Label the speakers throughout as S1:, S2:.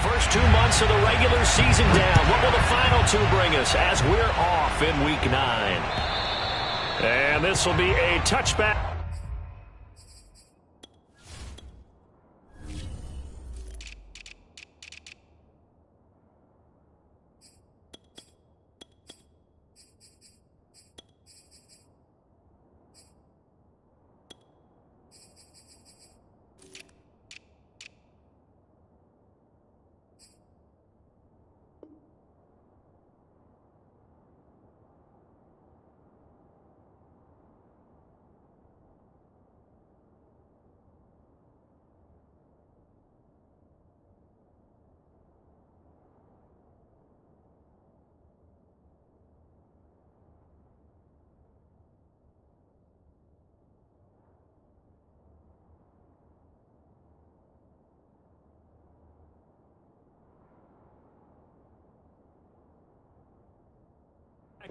S1: first 2 months of the regular season down. What will the final 2 bring us as we're off in Week 9? And this will be a touchback.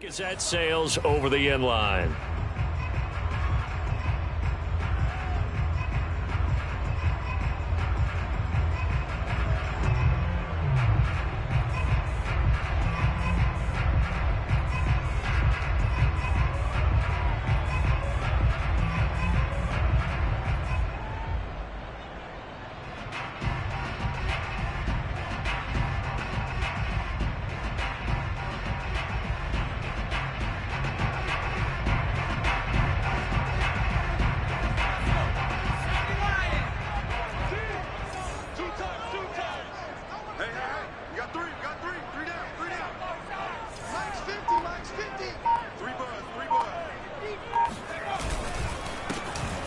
S1: As that sails over the end line.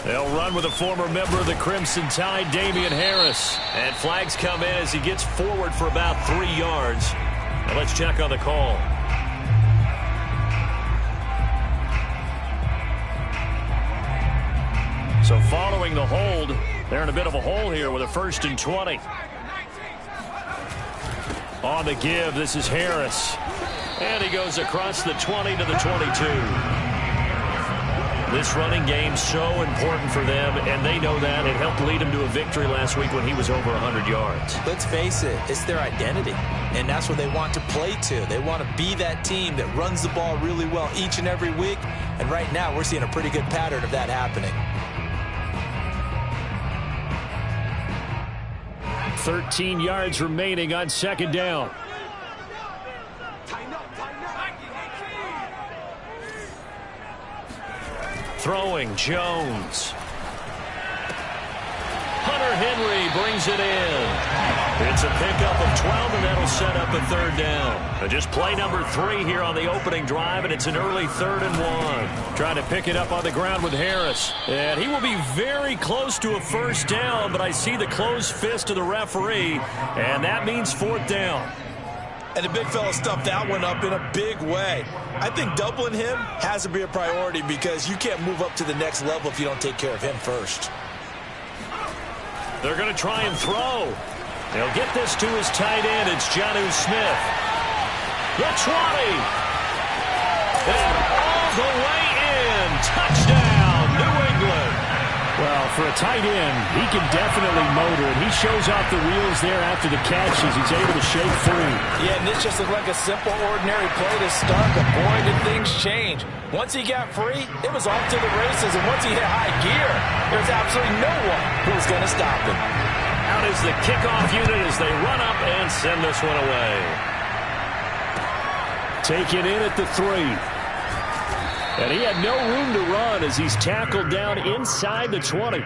S1: They'll run with a former member of the Crimson Tide, Damian Harris. And flags come in as he gets forward for about 3 yards. Now let's check on the call. So following the hold, they're in a bit of a hole here with a 1st and 20. On the give, this is Harris. And he goes across the 20 to the 22. This running game so important for them, and they know that. It helped lead them to a victory last week when he was over 100 yards.
S2: Let's face it, it's their identity, and that's what they want to play to. They want to be that team that runs the ball really well each and every week, and right now we're seeing a pretty good pattern of that happening.
S1: 13 yards remaining on 2nd down. Throwing, Jones. Hunter Henry brings it in. It's a pickup of 12, and that'll set up a 3rd down. Just play number 3 here on the opening drive, and it's an early 3rd and 1. Trying to pick it up on the ground with Harris. And he will be very close to a 1st down, but I see the closed fist of the referee, and that means 4th down.
S2: And the big fella stuffed that one up in a big way. I think doubling him has to be a priority because you can't move up to the next level if you don't take care of him first.
S1: They're going to try and throw. They'll get this to his tight end. It's Jonnu Smith. The 20. And all the way in. Touchdown, New England. Well, for a tight end, he can definitely motor it. He shows off the wheels there after the catch as he's able to shake free.
S3: Yeah, and this just looked like a simple, ordinary play to start, but boy, did things change. Once he got free, it was off to the races, and once he hit high gear, there's absolutely no one who was going to stop him.
S1: Out is the kickoff unit as they run up and send this one away. Taken in at the 3. And he had no room to run as he's tackled down inside the 20.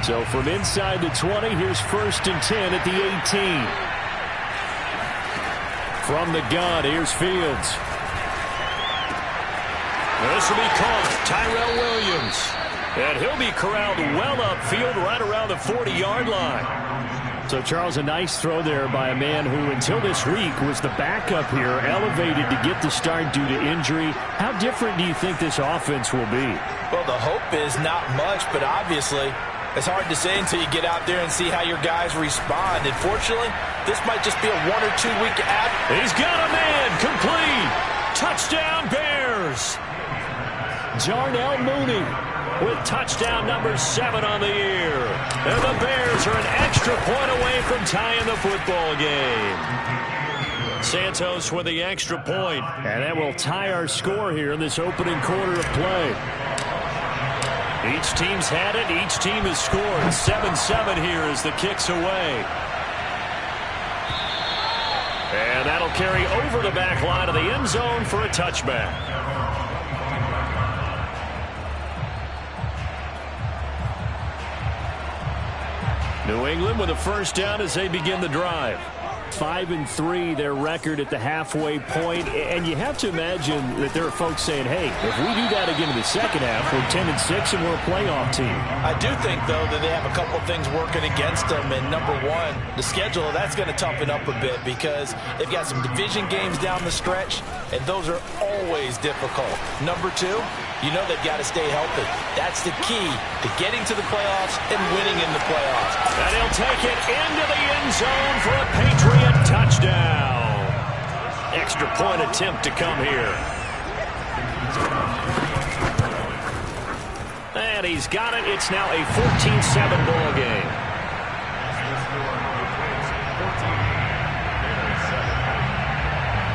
S1: So from inside the 20, here's 1st and 10 at the 18. From the gun, here's Fields. This will be caught. Tyrell Williams. And he'll be corralled well upfield right around the 40-yard line. So, Charles, a nice throw there by a man who, until this week, was the backup here, elevated to get the start due to injury. How different do you think this offense will be?
S3: Well, the hope is not much, but obviously it's hard to say until you get out there and see how your guys respond. And fortunately, this might just be a 1 or 2 week act.
S1: He's got a man complete. Touchdown, Bears! Darnell Mooney with touchdown number 7 on the year. And the Bears are an extra point away from tying the football game. Santos with the extra point. And that will tie our score here in this opening quarter of play. Each team's had it. Each team has scored. 7-7 here as the kick's away. And that'll carry over the back line of the end zone for a touchback. New England with a first down as they begin the drive. 5-3 their record at the halfway point, and you have to imagine that there are folks saying, hey, if we do that again in the second half, we're 10-6 and we're a playoff team.
S3: I do think, though, that they have a couple of things working against them, and number one, the schedule, that's going to toughen up a bit because they've got some division games down the stretch, and those are always difficult. Number two, you know they've got to stay healthy. That's the key to getting to the playoffs and winning in the playoffs.
S1: And he'll take it into the end zone for a Patriot touchdown. Extra point attempt to come here. And he's got it. It's now a 14-7 ball game.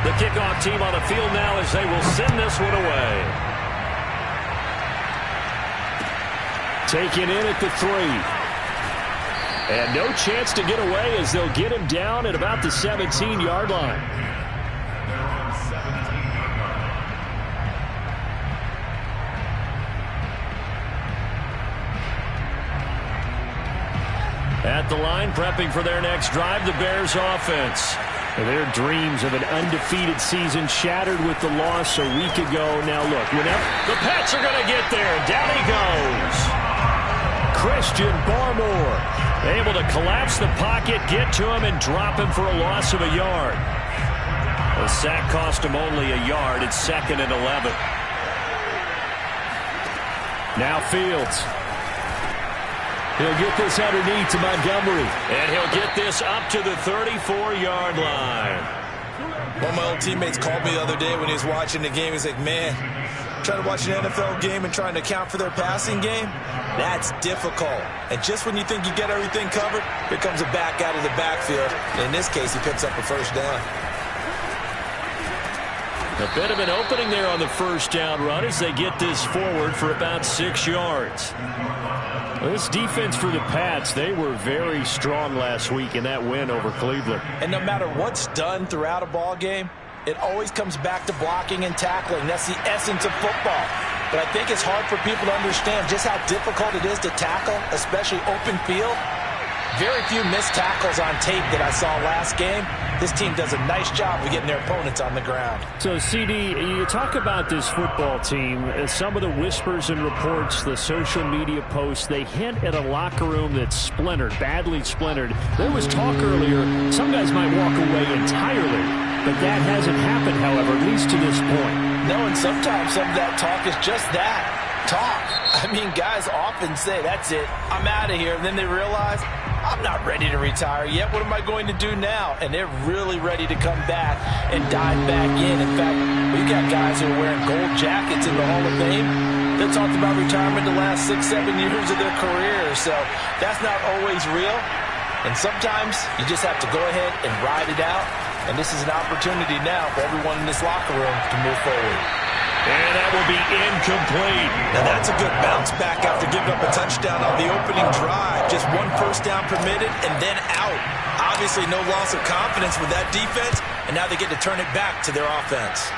S1: The kickoff team on the field now as they will send this one away. Taken in at the 3. And no chance to get away as they'll get him down at about the 17-yard line. At the line, prepping for their next drive, the Bears offense. Their dreams of an undefeated season shattered with the loss a week ago. Now look, the Pats are going to get there. Down he goes. Christian Barmore able to collapse the pocket, get to him, and drop him for a loss of a yard. The sack cost him only a yard. It's 2nd and 11. Now Fields. He'll get this underneath to Montgomery. And he'll get this up to the 34-yard line.
S2: One of my old teammates called me the other day when he was watching the game. He's like, man, trying to watch an NFL game and trying to account for their passing game, that's difficult. And just when you think you get everything covered, here comes a back out of the backfield. In this case, he picks up a first down.
S1: A bit of an opening there on the first down run as they get this forward for about 6 yards. This defense for the Pats, they were very strong last week in that win over Cleveland.
S3: And no matter what's done throughout a ball game, it always comes back to blocking and tackling. That's the essence of football. But I think it's hard for people to understand just how difficult it is to tackle, especially open field. Very few missed tackles on tape that I saw last game. This team does a nice job of getting their opponents on the ground.
S1: So, CD, you talk about this football team. Some of the whispers and reports, the social media posts, they hint at a locker room that's splintered, badly splintered. There was talk earlier, some guys might walk away entirely. But that hasn't happened, however, at least to this point.
S3: No, and sometimes some of that talk is just that, talk. I mean, guys often say, that's it, I'm out of here. And then they realize, I'm not ready to retire yet. What am I going to do now? And they're really ready to come back and dive back in. In fact, we've got guys who are wearing gold jackets in the Hall of Fame that talked about retirement the last 6-7 years of their career. So that's not always real. And sometimes you just have to go ahead and ride it out. And this is an opportunity now for everyone in this locker room to move forward.
S1: And that will be incomplete.
S2: Now that's a good bounce back after giving up a touchdown on the opening drive. Just one first down permitted and then out. Obviously no loss of confidence with that defense, and now they get to turn it back to their offense.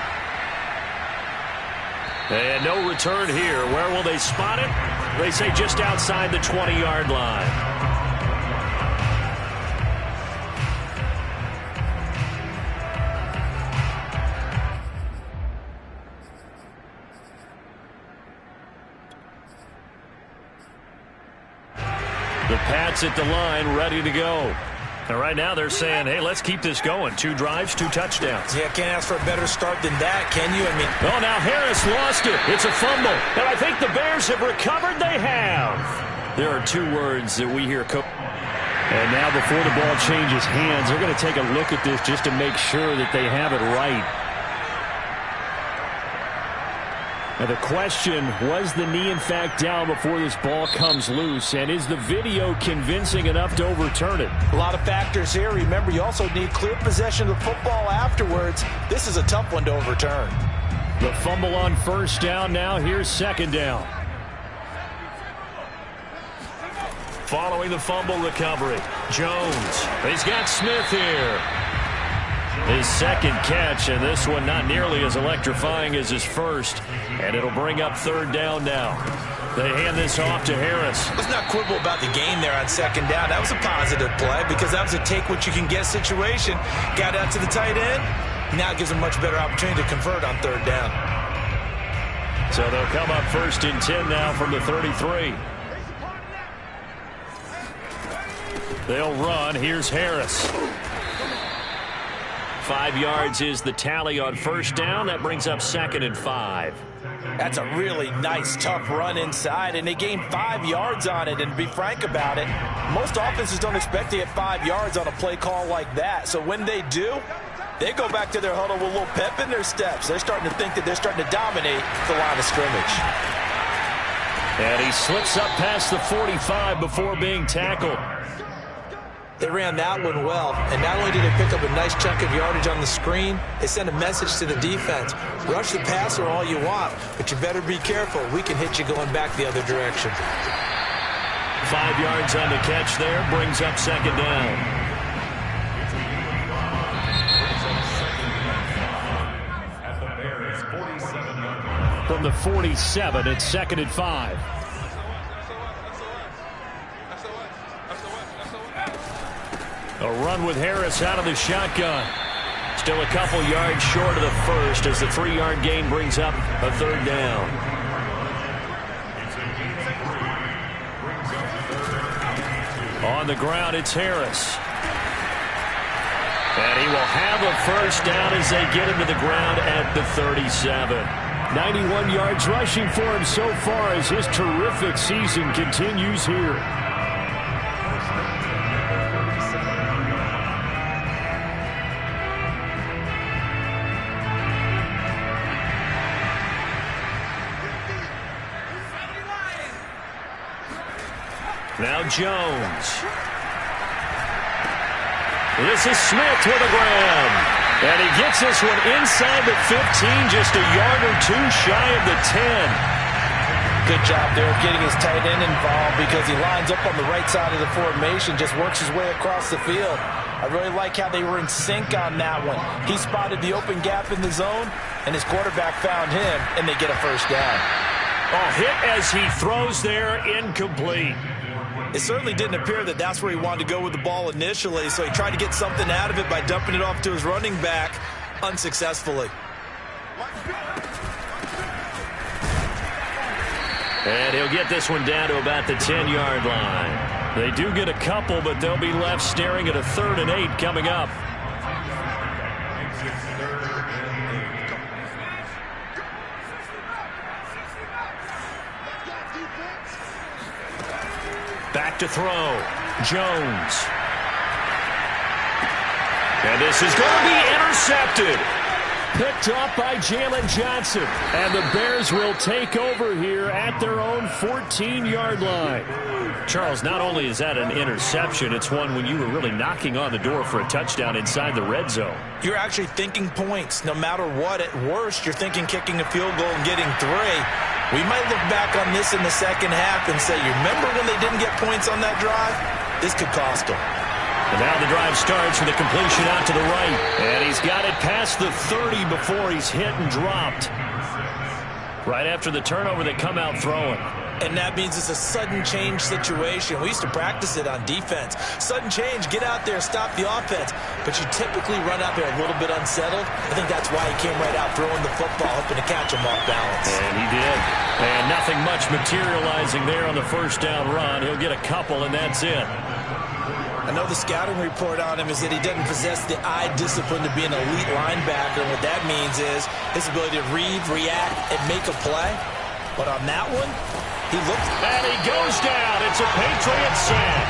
S1: And no return here. Where will they spot it? They say just outside the 20-yard line. The Pats at the line, ready to go. And right now they're saying, hey, let's keep this going. 2 drives, 2 touchdowns.
S2: Yeah, can't ask for a better start than that, can you? I mean,
S1: oh, now Harris lost it. It's a fumble. And I think the Bears have recovered. They have. There are 2 words that we hear. And now before the ball changes hands, they're going to take a look at this just to make sure that they have it right. And the question, was the knee in fact down before this ball comes loose? And is the video convincing enough to overturn it?
S3: A lot of factors here. Remember, you also need clear possession of the football afterwards. This is a tough one to overturn.
S1: The fumble on first down now. Here's second down. Following the fumble recovery, Jones. He's got Smith here. His second catch, and this one not nearly as electrifying as his first. And it'll bring up third down now. They hand this off to Harris.
S2: Let's not quibble about the gain there on second down. That was a positive play because that was a take-what-you-can-get situation. Got out to the tight end. Now it gives them a much better opportunity to convert on third down.
S1: So they'll come up first and 10 now from the 33. They'll run. Here's Harris. 5 yards is the tally on first down. That brings up second and 5.
S3: That's a really nice, tough run inside, and they gained 5 yards on it. And to be frank about it, most offenses don't expect to get 5 yards on a play call like that. So when they do, they go back to their huddle with a little pep in their steps. They're starting to think that they're starting to dominate the line of scrimmage.
S1: And he slips up past the 45 before being tackled.
S2: They ran that one well, and not only did they pick up a nice chunk of yardage on the screen, they sent a message to the defense. Rush the passer all you want, but you better be careful. We can hit you going back the other direction.
S1: 5 yards on the catch there, brings up second down. From the 47, it's second and 5. A run with Harris out of the shotgun. Still a couple yards short of the first as the 3-yard gain brings up a third down. On the ground, it's Harris. And he will have a first down as they get him to the ground at the 37. 91 yards rushing for him so far as his terrific season continues here. Now Jones. This is Smith with a grab. And he gets this one inside the 15, just a yard or two shy of the 10.
S3: Good job there of getting his tight end involved because he lines up on the right side of the formation, just works his way across the field. I really like how they were in sync on that one. He spotted the open gap in the zone, and his quarterback found him, and they get a first down.
S1: Oh, hit as he throws there, incomplete.
S2: It certainly didn't appear that that's where he wanted to go with the ball initially, so he tried to get something out of it by dumping it off to his running back unsuccessfully.
S1: And he'll get this one down to about the 10-yard line. They do get a couple, but they'll be left staring at a 3rd and 8 coming up. Back to throw. Jones. And this is going to be intercepted. Picked up by Jalen Johnson. And the Bears will take over here at their own 14-yard line. Charles, not only is that an interception, it's one when you were really knocking on the door for a touchdown inside the red zone.
S2: You're actually thinking points. No matter what, at worst, you're thinking kicking a field goal and getting 3. We might look back on this in the second half and say, you remember when they didn't get points on that drive? This could cost them.
S1: And now the drive starts with a completion out to the right. And he's got it past the 30 before he's hit and dropped. Right after the turnover, they come out throwing.
S2: And that means it's a sudden change situation. We used to practice it on defense. Sudden change, get out there, stop the offense. But you typically run out there a little bit unsettled. I think that's why he came right out throwing the football, hoping to catch him off balance.
S1: And he did. And nothing much materializing there on the first down run. He'll get a couple, and that's it.
S2: I know the scouting report on him is that he doesn't possess the eye discipline to be an elite linebacker. And what that means is his ability to read, react, and make a play. But on that one, he looked.
S1: And he goes down. It's a Patriot sack.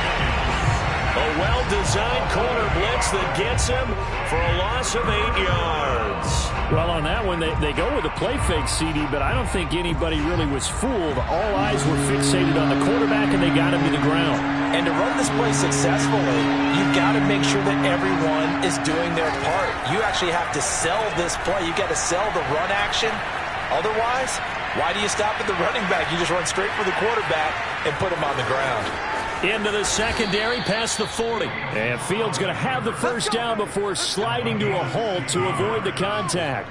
S1: A well-designed corner blitz that gets him for a loss of 8 yards. Well, on that one, they go with a play fake, CD, but I don't think anybody really was fooled. All eyes were fixated on the quarterback, and they got him to the ground.
S3: And to run this play successfully, you've got to make sure that everyone is doing their part. You actually have to sell this play. You've got to sell the run action. Otherwise, why do you stop at the running back? You just run straight for the quarterback and put him on the ground.
S1: Into the secondary, past the 40. And Fields going to have the first down before sliding to a halt to avoid the contact.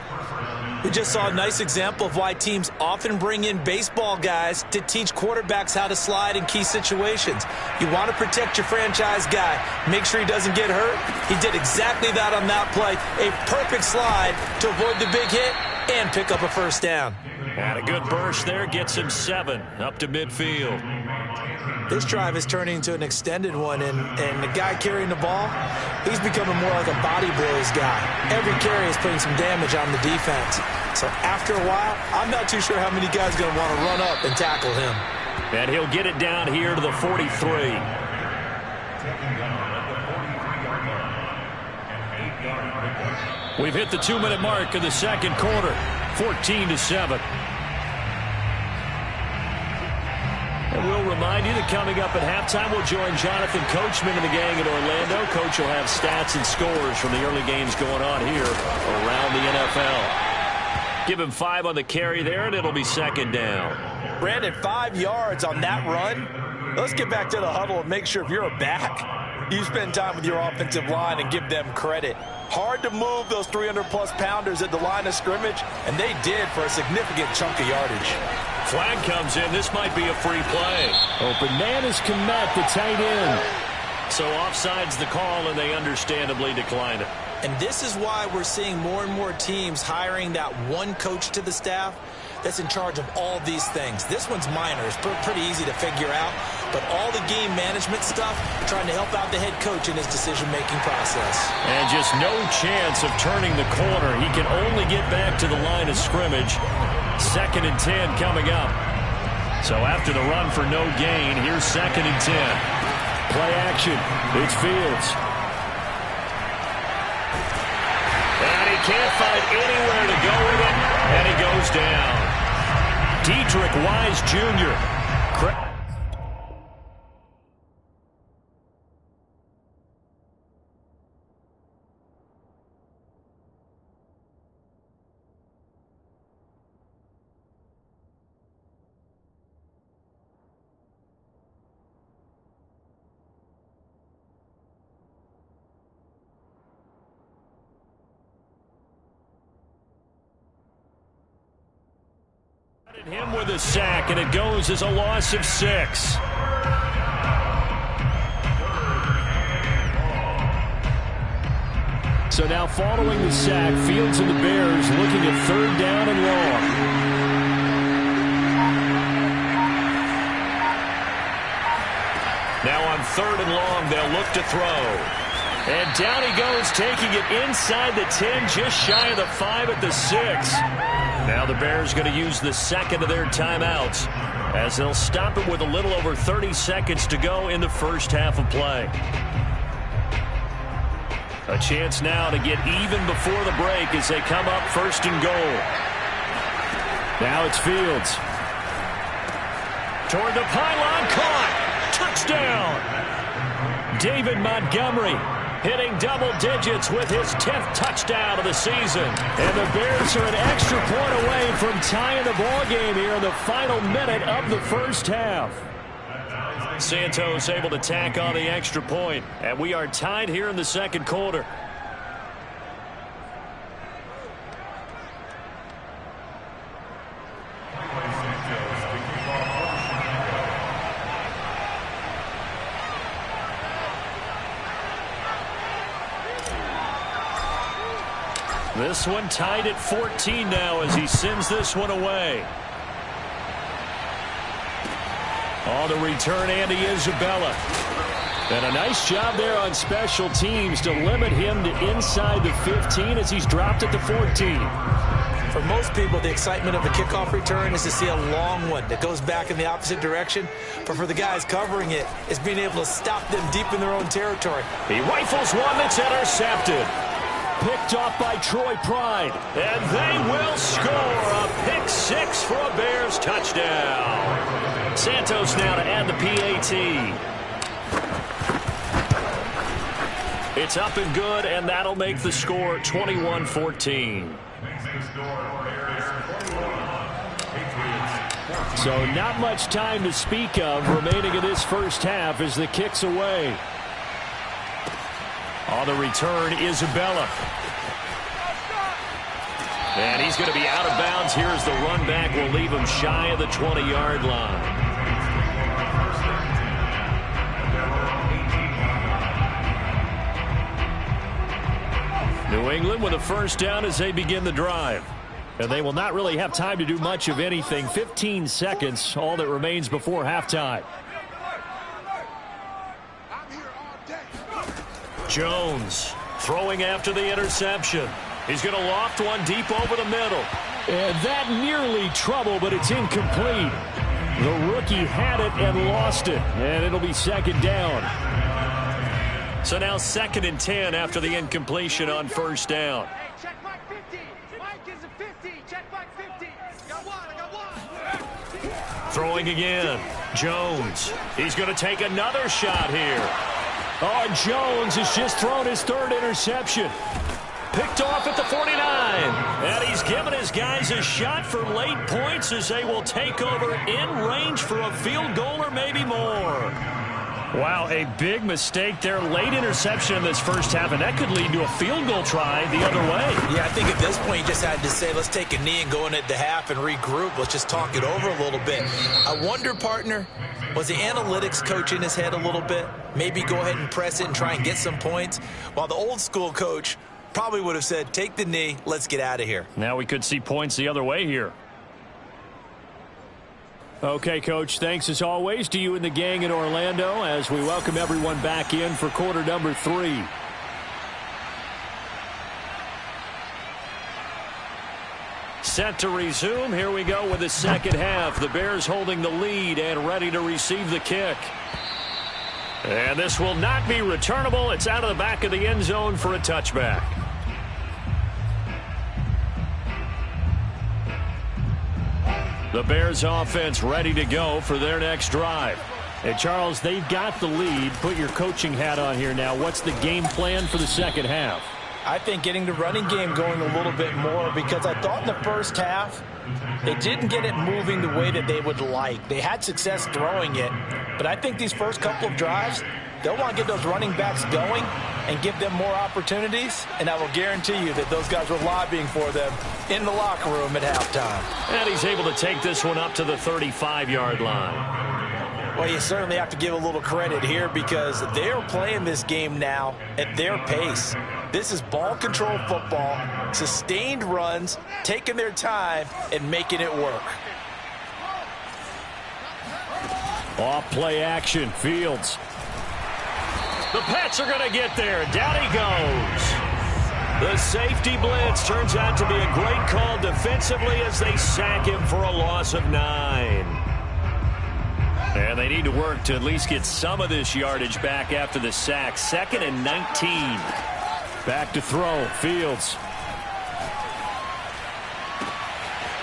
S2: We just saw a nice example of why teams often bring in baseball guys to teach quarterbacks how to slide in key situations. You want to protect your franchise guy. Make sure he doesn't get hurt. He did exactly that on that play. A perfect slide to avoid the big hit and pick up a first down.
S1: And a good burst there gets him 7 up to midfield.
S2: This drive is turning into an extended one, and the guy carrying the ball, he's becoming more like a body blows guy. Every carry is putting some damage on the defense. So after a while, I'm not too sure how many guys are going to want to run up and tackle him.
S1: And he'll get it down here to the 43. We've hit the 2-minute mark of the second quarter, 14-7. And we'll remind you that coming up at halftime, we'll join Jonathan Coachman and the gang in Orlando. Coach will have stats and scores from the early games going on here around the NFL. Give him 5 on the carry there, and it'll be second down.
S3: Brandon, 5 yards on that run. Let's get back to the huddle and make sure if you're a back, you spend time with your offensive line and give them credit. Hard to move those 300-plus pounders at the line of scrimmage, and they did for a significant chunk of yardage.
S1: Flag comes in. This might be a free play. Open man is Komet, the tight end. So offside's the call, and they understandably decline it.
S2: And this is why we're seeing more and more teams hiring that one coach to the staff that's in charge of all these things. This one's minor. It's pretty easy to figure out. But all the game management stuff, trying to help out the head coach in his decision-making process.
S1: And just no chance of turning the corner. He can only get back to the line of scrimmage. 2nd and 10 coming up. So after the run for no gain, here's 2nd and 10. Play action. It's Fields. And he can't find anywhere to go with it. And he goes down. Dedrick Wise Jr. Him with a sack, and it goes as a loss of 6. So now following the sack, Fields and the Bears looking at 3rd down and long. Now on 3rd and long, they'll look to throw. And down he goes, taking it inside the 10, just shy of the 5 at the 6. Now the Bears going to use the 2nd of their timeouts as they'll stop it with a little over 30 seconds to go in the first half of play. A chance now to get even before the break as they come up 1st and goal. Now it's Fields. Toward the pylon, caught. Touchdown. David Montgomery hitting double digits with his 10th touchdown of the season. And the Bears are an extra point away from tying the ball game here in the final minute of the first half. Santos able to tack on the extra point, and we are tied here in the second quarter. This one tied at 14 now as he sends this one away. On the return, Andy Isabella. And a nice job there on special teams to limit him to inside the 15 as he's dropped at the 14.
S2: For most people, the excitement of a kickoff return is to see a long one that goes back in the opposite direction. But for the guys covering it, it's being able to stop them deep in their own territory.
S1: He rifles one that's intercepted. picked off by Troy Pride. And they will score a pick six for a Bears touchdown. Santos now to add the PAT. It's up and good, and that'll make the score 21-14. So not much time to speak of remaining in this first half as the kick's away. On the return, Isabella. And he's going to be out of bounds here as the run back will leave him shy of the 20-yard line. New England with a first down as they begin the drive. And they will not really have time to do much of anything. 15 seconds, all that remains before halftime. Jones throwing after the interception. He's going to loft one deep over the middle. And that nearly trouble, but it's incomplete. The rookie had it and lost it. And it'll be second down. So now 2nd and 10 after the incompletion on first down.
S4: Hey, check Mike 50. Mike is a 50. Check Mike 50. Got one.
S1: Throwing again. Jones. He's going to take another shot here. Oh, Jones has just thrown his 3rd interception. Picked off at the 49. And he's given his guys a shot for late points as they will take over in range for a field goal or maybe more. Wow, a big mistake there. Late interception in this first half, and that could lead to a field goal try the other way.
S2: Yeah, I think at this point you just had to say, let's take a knee and go into the half and regroup. Let's just talk it over a little bit. I wonder, partner, was the analytics coach in his head a little bit? Maybe go ahead and press it and try and get some points? While the old school coach probably would have said, take the knee, let's get out of here.
S1: Now we could see points the other way here. Okay, Coach, thanks as always to you and the gang in Orlando as we welcome everyone back in for quarter number 3. Set to resume. Here we go with the second half. The Bears holding the lead and ready to receive the kick. And this will not be returnable. It's out of the back of the end zone for a touchback. The Bears offense ready to go for their next drive. And Charles, they've got the lead. Put your coaching hat on here now. What's the game plan for the second half?
S3: I think getting the running game going a little bit more, because I thought in the first half they didn't get it moving the way that they would like. They had success throwing it, but I think these first couple of drives, they'll want to get those running backs going and give them more opportunities, and I will guarantee you that those guys were lobbying for them in the locker room at halftime.
S1: And he's able to take this one up to the 35-yard line.
S3: Well, you certainly have to give a little credit here because they're playing this game now at their pace. This is ball control football, sustained runs, taking their time and making it work.
S1: Off play action, Fields. The Pats are going to get there. Down he goes. The safety blitz turns out to be a great call defensively as they sack him for a loss of 9. And they need to work to at least get some of this yardage back after the sack. 2nd and 19. Back to throw. Fields.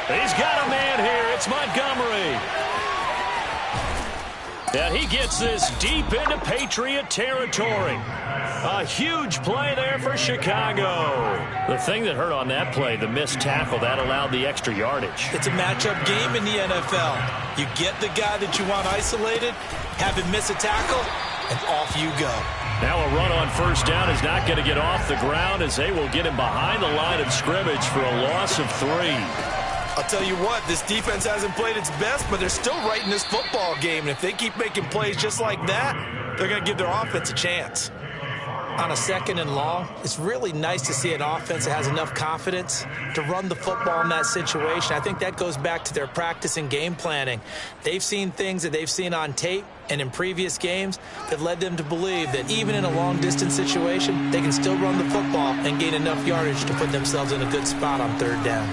S1: He's got a man here. It's Montgomery. And he gets this deep into Patriot territory. A huge play there for Chicago. The thing that hurt on that play, the missed tackle, that allowed the extra yardage.
S2: It's a matchup game in the NFL. You get the guy that you want isolated, have him miss a tackle, and off you go.
S1: Now a run on first down is not going to get off the ground as they will get him behind the line of scrimmage for a loss of 3.
S2: I'll tell you what, this defense hasn't played its best, but they're still right in this football game. And if they keep making plays just like that, they're going to give their offense a chance. On a 2nd and long, it's really nice to see an offense that has enough confidence to run the football in that situation. I think that goes back to their practice and game planning. They've seen things that they've seen on tape and in previous games that led them to believe that even in a long-distance situation, they can still run the football and gain enough yardage to put themselves in a good spot on 3rd down.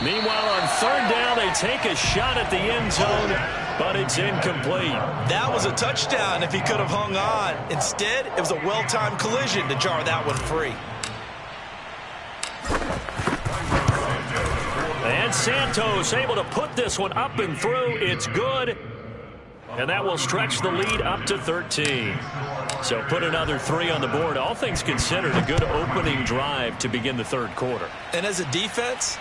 S1: Meanwhile, on 3rd down, they take a shot at the end zone. but it's incomplete.
S2: That was a touchdown if he could have hung on. Instead, it was a well-timed collision to jar that one free.
S1: And Santos able to put this one up and through. It's good. And that will stretch the lead up to 13. So put another 3 on the board. All things considered, a good opening drive to begin the third quarter.
S2: And as a defense,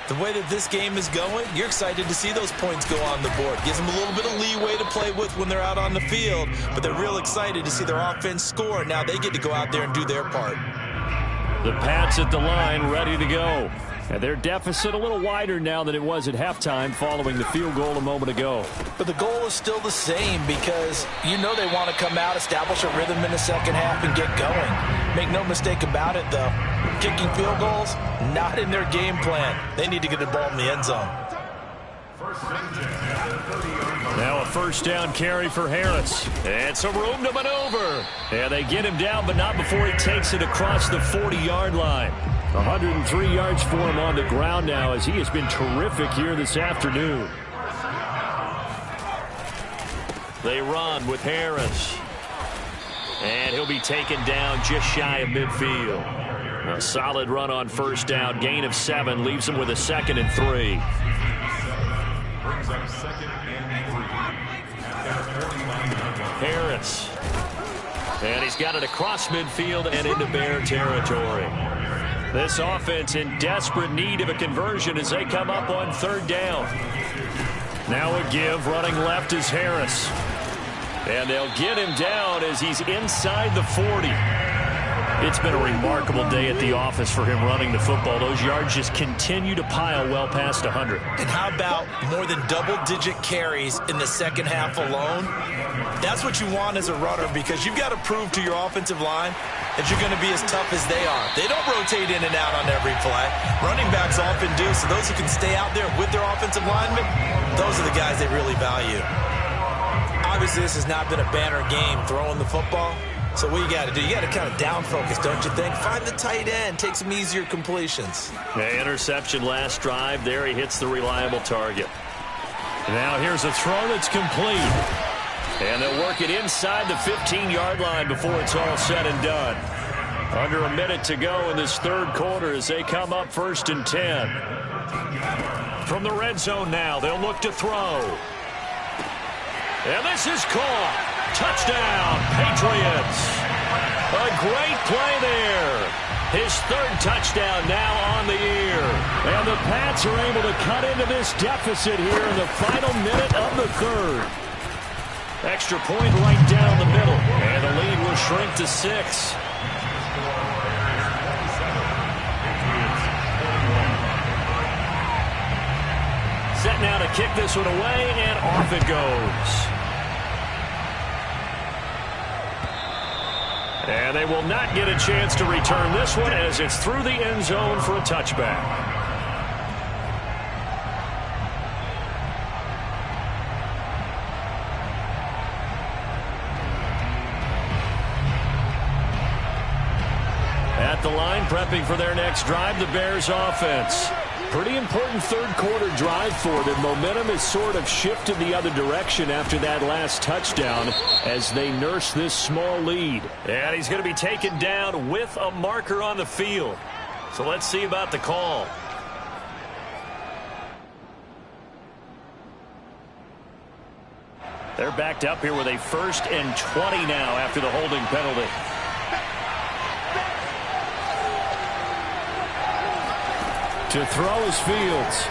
S2: the way that this game is going, you're excited to see those points go on the board. Gives them a little bit of leeway to play with when they're out on the field, but they're real excited to see their offense score. Now they get to go out there and do their part.
S1: The Pats at the line, ready to go. And their deficit a little wider now than it was at halftime following the field goal a moment ago.
S3: But the goal is still the same because you know they want to come out, establish a rhythm in the second half, and get going. Make no mistake about it, though. Kicking field goals, not in their game plan. They need to get the ball in the end zone.
S1: Now a first down carry for Harris. And some room to maneuver. And they get him down, but not before he takes it across the 40-yard line. 103 yards for him on the ground now as he has been terrific here this afternoon. They run with Harris. And he'll be taken down just shy of midfield. A solid run on first down. Gain of 7 leaves him with a 2nd and 3. Harris. And he's got it across midfield and into Bear territory. This offense in desperate need of a conversion as they come up on third down. Now a give. Running left is Harris. And they'll get him down as he's inside the 40. It's been a remarkable day at the office for him running the football. Those yards just continue to pile well past 100.
S2: And how about more than double-digit carries in the second half alone? That's what you want as a runner because you've got to prove to your offensive line that you're going to be as tough as they are. They don't rotate in and out on every play. Running backs often do, so those who can stay out there with their offensive linemen, those are the guys they really value. Obviously, this has not been a banner game throwing the football. So what you got to do, you got to kind of down focus, don't you think? Find the tight end, take some easier completions.
S1: The interception last drive. There he hits the reliable target. Now here's a throw that's complete. And they'll work it inside the 15-yard line before it's all said and done. Under a minute to go in this third quarter as they come up 1st and 10. From the red zone now, they'll look to throw. And this is caught. Touchdown, Patriots. A great play there. His 3rd touchdown now on the year. And the Pats are able to cut into this deficit here in the final minute of the 3rd. Extra point right down the middle. And the lead will shrink to 6. Set now to kick this one away, and off it goes. And they will not get a chance to return this one as it's through the end zone for a touchback. At the line, prepping for their next drive, the Bears offense. Pretty important third quarter drive for them. Momentum has sort of shifted the other direction after that last touchdown as they nurse this small lead. And he's going to be taken down with a marker on the field. So let's see about the call. They're backed up here with a 1st and 20 now after the holding penalty. To throw is Fields.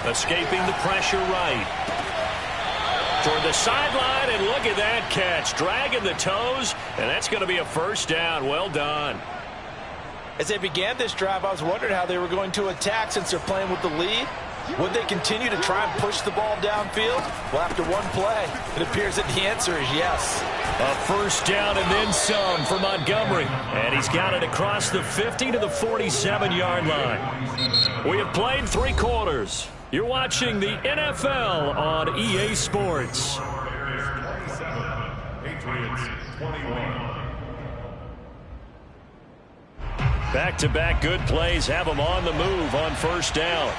S1: Escaping the pressure right. Toward the sideline, and look at that catch. Dragging the toes, and that's going to be a first down. Well done.
S3: As they began this drive, I was wondering how they were going to attack since they're playing with the lead. Would they continue to try and push the ball downfield? Well, after one play, it appears that the answer is yes.
S1: A first down and then some for Montgomery. And he's got it across the 50 to the 47-yard line. We have played 3 quarters. You're watching the NFL on EA Sports. Back-to-back good plays have them on the move on first down.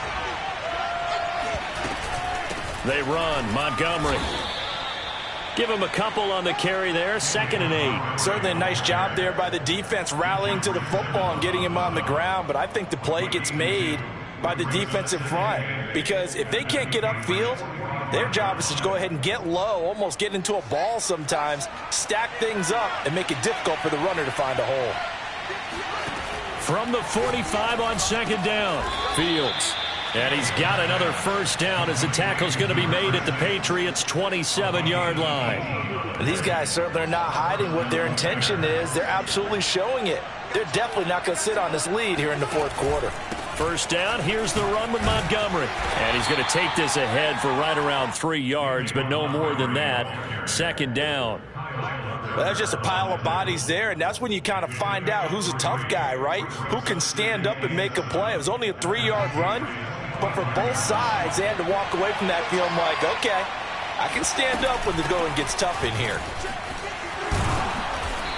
S1: They run. Montgomery. Give him a couple on the carry there. 2nd and 8.
S3: Certainly a nice job there by the defense rallying to the football and getting him on the ground. But I think the play gets made by the defensive front. Because if they can't get upfield, their job is to go ahead and get low, almost get into a ball sometimes, stack things up, and make it difficult for the runner to find a hole.
S1: From the 45 on 2nd down. Fields. And he's got another first down as the tackle's going to be made at the Patriots' 27-yard line.
S3: And these guys certainly are not hiding what their intention is. They're absolutely showing it. They're definitely not going to sit on this lead here in the 4th quarter.
S1: First down, here's the run with Montgomery. And he's going to take this ahead for right around 3 yards, but no more than that. 2nd down.
S3: Well, that's just a pile of bodies there, and that's when you kind of find out who's a tough guy, right? Who can stand up and make a play. It was only a 3-yard run, but for both sides, they had to walk away from that feeling like, okay, I can stand up when the going gets tough in here.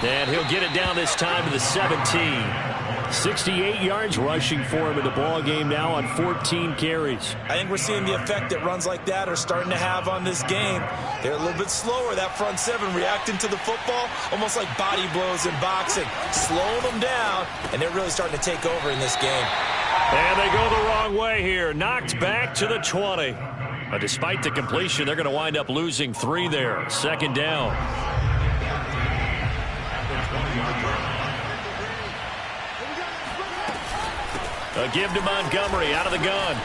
S1: And he'll get it down this time to the 17. 68 yards rushing for him in the ball game now on 14 carries.
S2: I think we're seeing the effect that runs like that are starting to have on this game. They're a little bit slower, that front 7, reacting to the football, almost like body blows in boxing, slowing them down, and they're really starting to take over in this game.
S1: And they go the wrong way here. Knocked back to the 20. Despite the completion, they're going to wind up losing 3 there. 2nd down. A give to Montgomery out of the gun.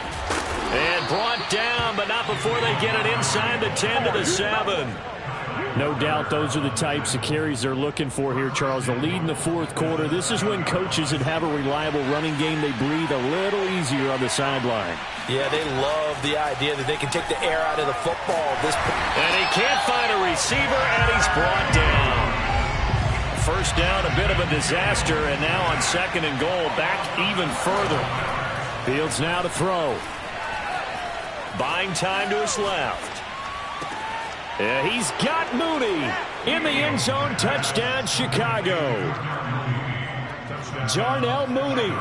S1: And brought down, but not before they get it inside the 10 to the 7.
S5: No doubt those are the types of carries they're looking for here, Charles. The lead in the 4th quarter. This is when coaches that have a reliable running game, they breathe a little easier on the sideline.
S3: Yeah, they love the idea that they can take the air out of the football.
S1: And he can't find a receiver, and he's brought down. First down, a bit of a disaster, and now on 2nd and goal, back even further. Fields now to throw. Buying time to his left. Yeah, he's got Mooney in the end zone. Touchdown, Chicago. Darnell Mooney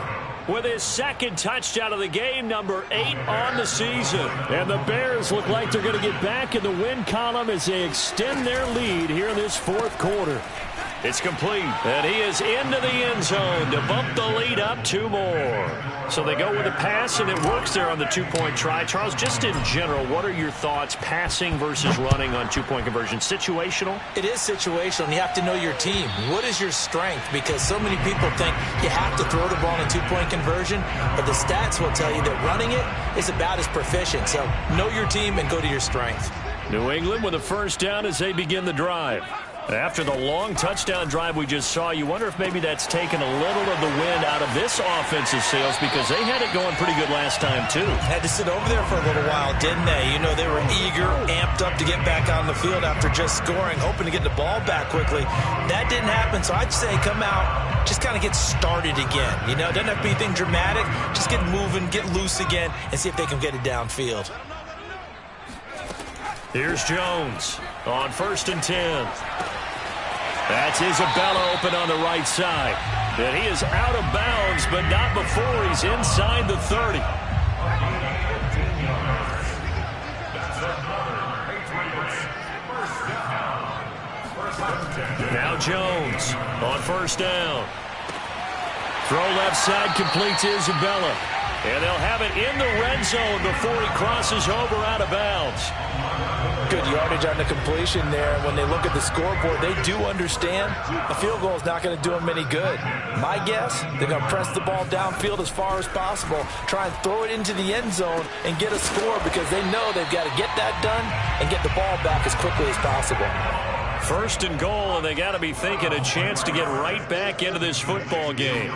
S1: with his 2nd touchdown of the game, number 8 on the season. And the Bears look like they're going to get back in the win column as they extend their lead here in this 4th quarter. It's complete, and he is into the end zone to bump the lead up 2 more. So they go with a pass, and it works there on the 2-point try. Charles, just in general, what are your thoughts passing versus running on 2-point conversion? Situational?
S2: It is situational, and you have to know your team. What is your strength? Because so many people think you have to throw the ball in a 2-point conversion, but the stats will tell you that running it is about as proficient. So know your team and go to your strength.
S1: New England with a first down as they begin the drive. After the long touchdown drive we just saw, you wonder if maybe that's taken a little of the wind out of this offensive sails, because they had it going pretty good last time, too.
S2: Had to sit over there for a little while, didn't they? You know, they were eager, amped up to get back on the field after just scoring, hoping to get the ball back quickly. That didn't happen, so I'd say come out, just kind of get started again. You know, it doesn't have to be anything dramatic. Just get moving, get loose again, and see if they can get it downfield.
S1: Here's Jones on 1st and 10. That's Isabella open on the right side. And he is out of bounds, but not before he's inside the 30. Now Jones on 1st down. Throw left side, completes Isabella. And they'll have it in the red zone before he crosses over out of bounds.
S3: Good yardage on the completion there. When they look at the scoreboard, they do understand a field goal is not going to do them any good. My guess, they're going to press the ball downfield as far as possible, try and throw it into the end zone and get a score, because they know they've got to get that done and get the ball back as quickly as possible.
S1: 1st and goal, and they got to be thinking a chance to get right back into this football game.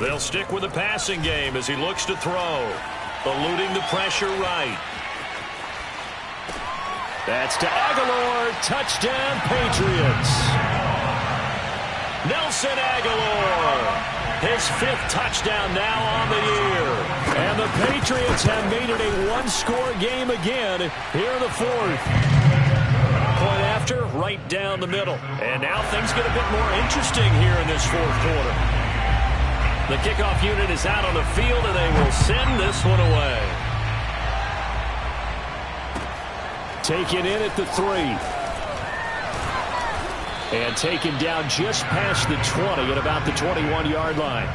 S1: They'll stick with the passing game as he looks to throw, eluding the pressure right. That's to Aguilar. Touchdown, Patriots. Nelson Aguilar, his 5th touchdown now on the year. And the Patriots have made it a one-score game again here in the 4th. Point after, right down the middle. And now things get a bit more interesting here in this 4th quarter. The kickoff unit is out on the field, and they will send this one away.
S5: Taken in at the 3. And taken down just past the 20 at about the 21-yard line.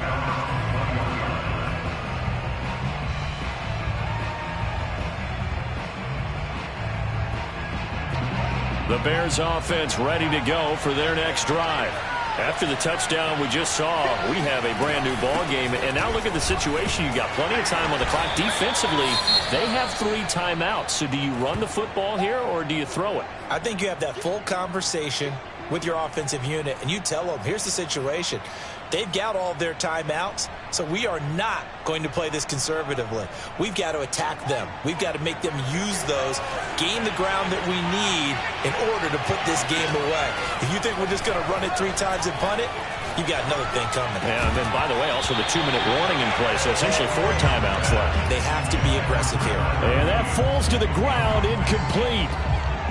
S5: The Bears offense ready to go for their next drive. After the touchdown we just saw, we have a brand new ball game. And now look at the situation. You got plenty of time on the clock. Defensively, they have 3 timeouts. So do you run the football here or do you throw it?
S2: I think you have that full conversation with your offensive unit, and you tell them, here's the situation. They've got all of their timeouts, so we are not going to play this conservatively. We've got to attack them. We've got to make them use those, gain the ground that we need in order to put this game away. If you think we're just going to run it 3 times and punt it, you've got another thing coming.
S5: Yeah, and then, by the way, also the 2-minute warning in play, so essentially 4 timeouts left.
S2: They have to be aggressive here.
S5: And that falls to the ground, incomplete.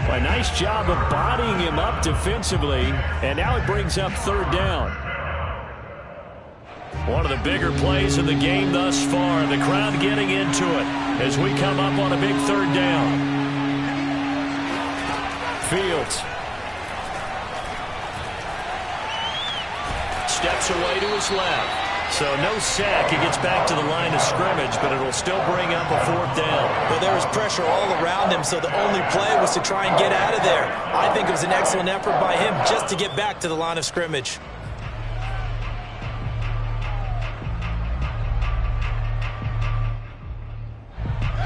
S5: A nice job of bodying him up defensively, and now it brings up 3rd down. One of the bigger plays of the game thus far. The crowd getting into it as we come up on a big 3rd down. Fields. Steps away to his left. So no sack. He gets back to the line of scrimmage, but it'll still bring up a 4th down.
S2: Well, there was pressure all around him, so the only play was to try and get out of there. I think it was an excellent effort by him just to get back to the line of scrimmage.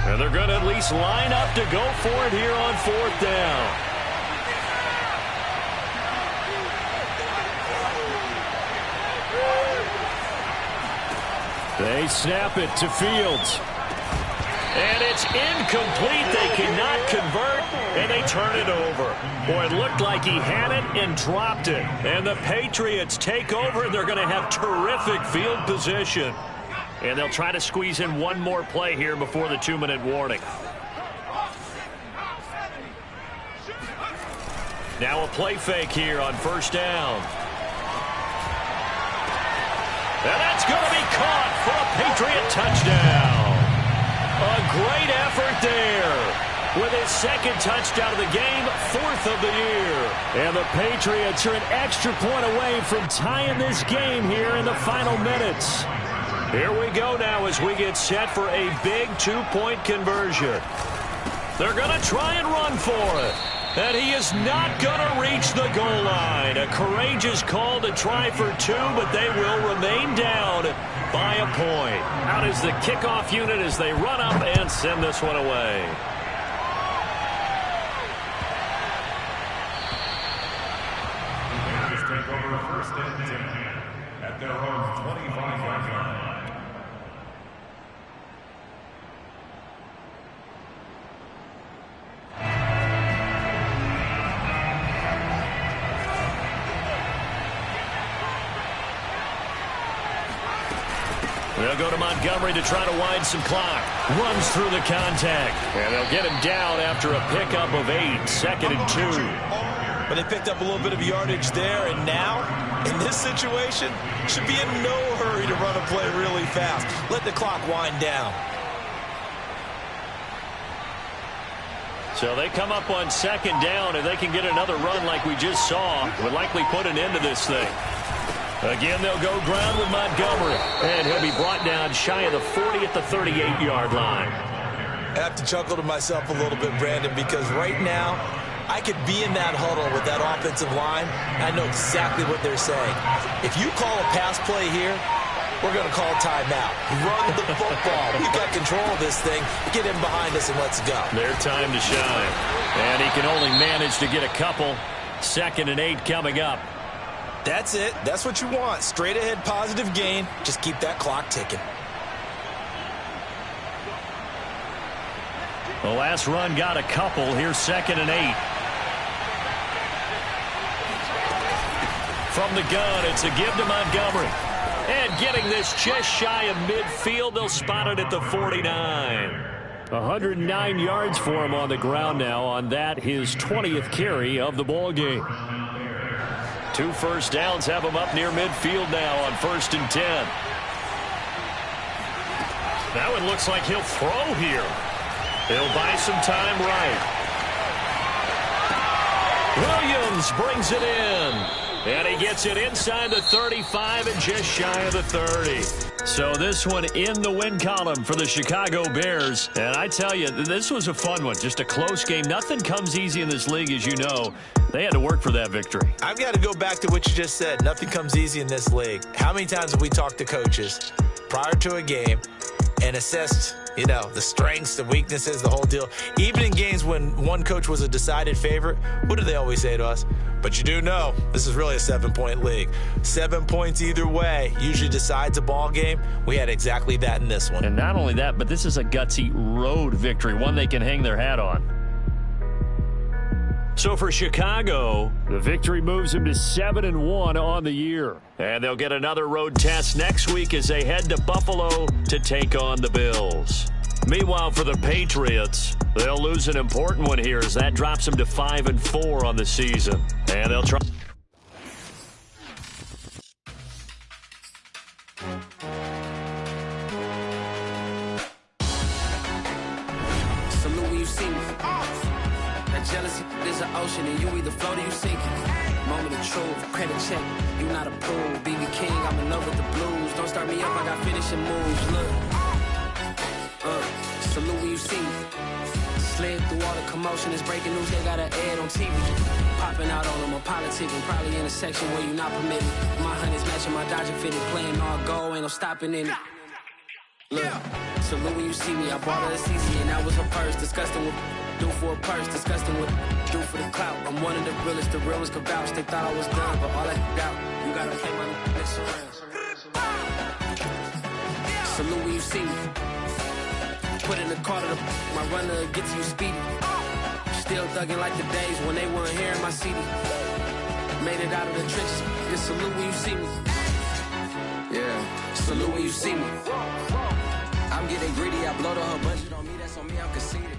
S5: And they're going to at least line up to go for it here on 4th down. They snap it to Fields. And it's incomplete. They cannot convert, and they turn it over. Boy, it looked like he had it and dropped it. And the Patriots take over, and they're going to have terrific field position. And they'll try to squeeze in one more play here before the 2-minute warning. Now a play fake here on 1st down. And that's going to be caught for a Patriot touchdown. A great effort there. With his 2nd touchdown of the game, 4th of the year. And the Patriots are an extra point away from tying this game here in the final minutes. Here we go now as we get set for a big 2-point conversion. They're going to try and run for it. And he is not going to reach the goal line. A courageous call to try for 2, but they will remain down by a point. Out is the kickoff unit as they run up and send this one away.
S6: Take over 1st and 10 at their own 25-yard line.
S5: They'll go to Montgomery to try to wind some clock. Runs through the contact. And they'll get him down after a pickup of 8. 2nd and 2.
S2: But they picked up a little bit of yardage there, and now, in this situation, should be in no hurry to run a play really fast. Let the clock wind down.
S5: So they come up on 2nd down, and they can get another run like we just saw. Would likely put an end to this thing. Again, they'll go ground with Montgomery. And he'll be brought down shy of the 40 at the 38-yard line.
S2: I have to chuckle to myself a little bit, Brandon, because right now, I could be in that huddle with that offensive line, and I know exactly what they're saying. If you call a pass play here, we're going to call timeout. Run the football. We've got control of this thing. Get him behind us and let's go.
S5: Their time to shine. And he can only manage to get a couple. 2nd and 8 coming up.
S2: That's it. That's what you want. Straight ahead positive gain. Just keep that clock ticking.
S5: The last run got a couple. Here's 2nd and 8. From the gun, it's a give to Montgomery. And getting this just shy of midfield, they'll spot it at the 49. 109 yards for him on the ground now on that, his 20th carry of the ball game. 2 first downs have him up near midfield now on 1st and 10. Now it looks like he'll throw here. He'll buy some time right.
S1: Williams brings it in. And he gets it inside the 35 and just shy of the 30. So this one in the win column for the Chicago Bears. And I tell you, this was a fun one. Just a close game. Nothing comes easy in this league, as you know. They had to work for that victory.
S2: I've got to go back to what you just said. Nothing comes easy in this league. How many times have we talked to coaches prior to a game and assessed, the strengths, the weaknesses, the whole deal? Even in games when one coach was a decided favorite, what do they always say to us? But you do know this is really a 7-point league. 7 points either way usually decides a ball game. We had exactly that in this one.
S1: And not only that, but this is a gutsy road victory, one they can hang their hat on. So for Chicago, the victory moves them to 7-1 on the year. And they'll get another road test next week as they head to Buffalo to take on the Bills. Meanwhile, for the Patriots, they'll lose an important one here as that drops them to 5-4 on the season. And they'll try.
S7: Salute when you see me. That jealousy is an ocean and you either float or you sink. Moment of truth, credit check, you not approved. BB King, I'm in love with the blues. Don't start me up, I got finishing moves. Look. Salute when you see me. Slid through all the commotion, it's breaking news, they got an ad on TV. Popping out on them, I'm politicking, probably in a section where you not permitted. My honey's matching my Dodger fitted, playing all go, ain't no stopping in it. Look, salute when you see me, I bought her a CC and that was her purse. Disgusting with do for a purse, disgusting with do for the clout. I'm one of the realest could vouch. They thought I was done, but all I doubt, you gotta play my next around. Salute when you see me. Put in the car to my runner gets you speedy. Still thugging like the days when they weren't hearing my CD. Made it out of the trenches. Just salute when you see me. Yeah, salute when you see me. I'm getting greedy. I blow the whole budget on me. That's on me. I'm conceited.